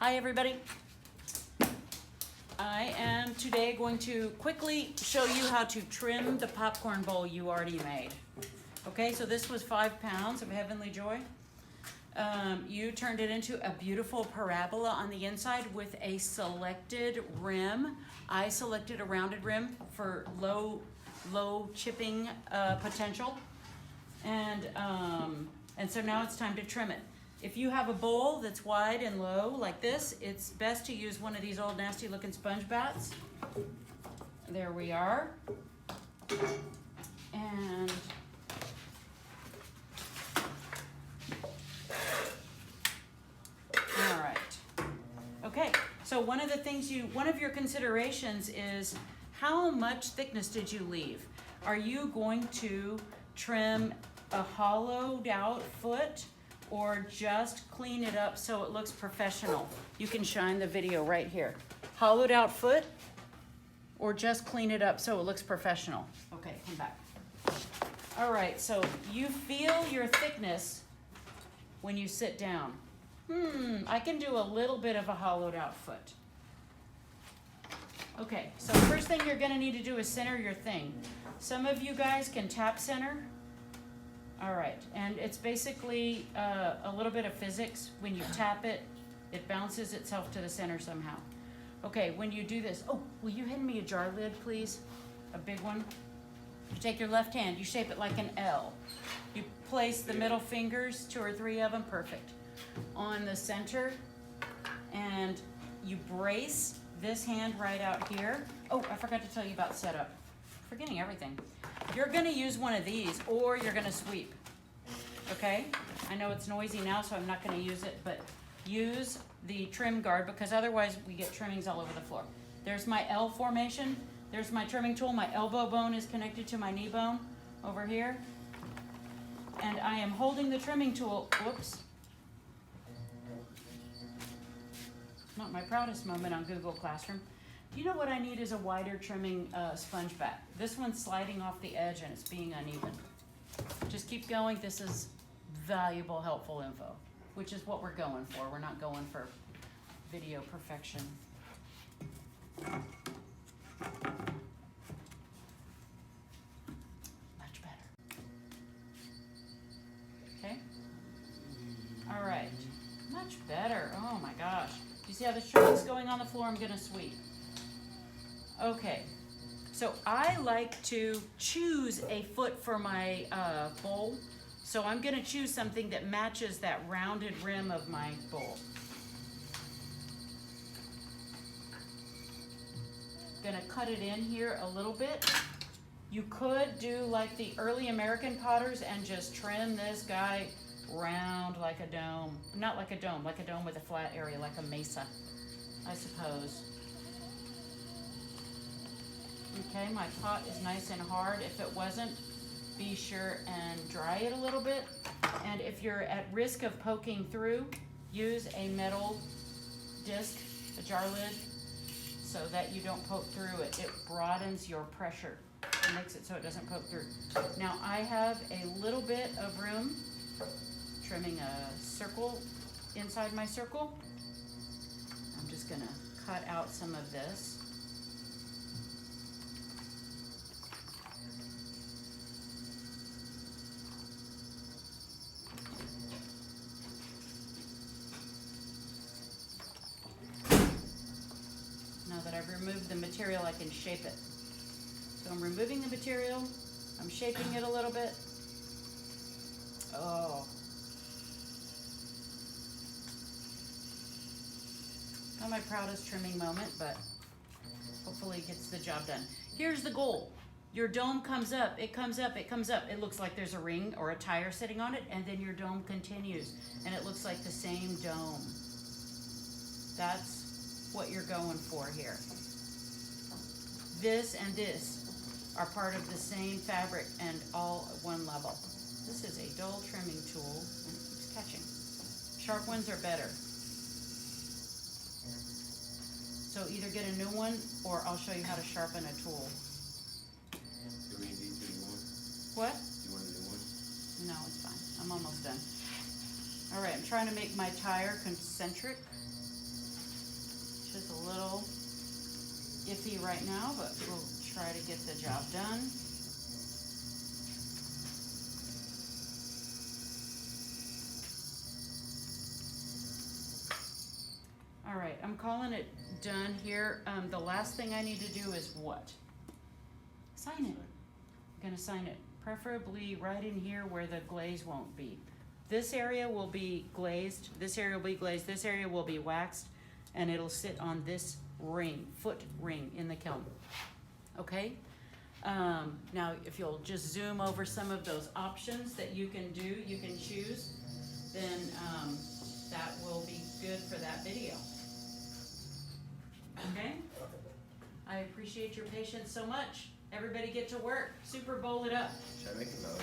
Hi everybody. I am today going to quickly show you how to trim the popcorn bowl you already made. Okay, so this was 5 pounds of Heavenly Joy. You turned it into a beautiful parabola on the inside with a selected rim. I selected a rounded rim for low chipping potential. And so now it's time to trim it. If you have a bowl that's wide and low like this, it's best to use one of these old nasty looking sponge bats. There we are. And all right. Okay, so one of your considerations is how much thickness did you leave? Are you going to trim a hollowed out foot or just clean it up so it looks professional? You can shine the video right here. Hollowed out foot or just clean it up so it looks professional. Okay, come back. All right, so you feel your thickness when you sit down. I can do a little bit of a hollowed out foot. Okay, so first thing you're gonna need to do is center your thing. Some of you guys can tap center. All right, and it's basically a little bit of physics. When you tap it, it bounces itself to the center somehow. Okay, when you do this, oh, will you hand me a jar lid, please? A big one. You take your left hand, you shape it like an L. You place the middle fingers, 2 or 3 of them, perfect, on the center, and you brace this hand right out here. Oh, I forgot to tell you about setup. Forgetting everything. You're gonna use one of these or you're gonna sweep, okay? I know it's noisy now, so I'm not gonna use it, but use the trim guard because otherwise we get trimmings all over the floor. There's my L formation. There's my trimming tool. My elbow bone is connected to my knee bone over here. And I am holding the trimming tool, whoops. Not my proudest moment on Google Classroom. You know what I need is a wider trimming sponge bat. This one's sliding off the edge and it's being uneven. Just keep going. This is valuable, helpful info, which is what we're going for. We're not going for video perfection. Much better. Okay. All right. Much better. Oh my gosh. You see how the trimming's going on the floor? I'm gonna sweep. Okay, so I like to choose a foot for my bowl. So I'm gonna choose something that matches that rounded rim of my bowl. Gonna cut it in here a little bit. You could do like the early American potters and just trim this guy round like a dome. Not like a dome with a flat area, like a mesa, I suppose. Okay, my pot is nice and hard. If it wasn't, be sure and dry it a little bit. And if you're at risk of poking through, use a metal disc, a jar lid, so that you don't poke through it. It broadens your pressure. It makes it so it doesn't poke through. Now I have a little bit of room, trimming a circle inside my circle. I'm just gonna cut out some of this. Remove the material, I can shape it. So I'm removing the material, I'm shaping it a little bit. Oh. Not my proudest trimming moment, but hopefully it gets the job done. Here's the goal. Your dome comes up, it comes up, it comes up. It looks like there's a ring or a tire sitting on it, and then your dome continues, and it looks like the same dome. That's what you're going for here. This and this are part of the same fabric and all at one level. This is a dull trimming tool and it keeps catching. Sharp ones are better. So either get a new one or I'll show you how to sharpen a tool. What? You want a new one? No, it's fine. I'm almost done. All right, I'm trying to make my tire concentric. Just a little iffy right now, but we'll try to get the job done. All right, I'm calling it done here. The last thing I need to do is what? Sign it. I'm gonna sign it, preferably right in here where the glaze won't be. This area will be glazed, this area will be glazed, this area will be waxed, and it'll sit on this ring, foot ring in the kiln. Okay? Now, if you'll just zoom over some of those options that you can do, you can choose, then that will be good for that video. Okay? I appreciate your patience so much. Everybody get to work. Super Bowl it up. Should I make a note?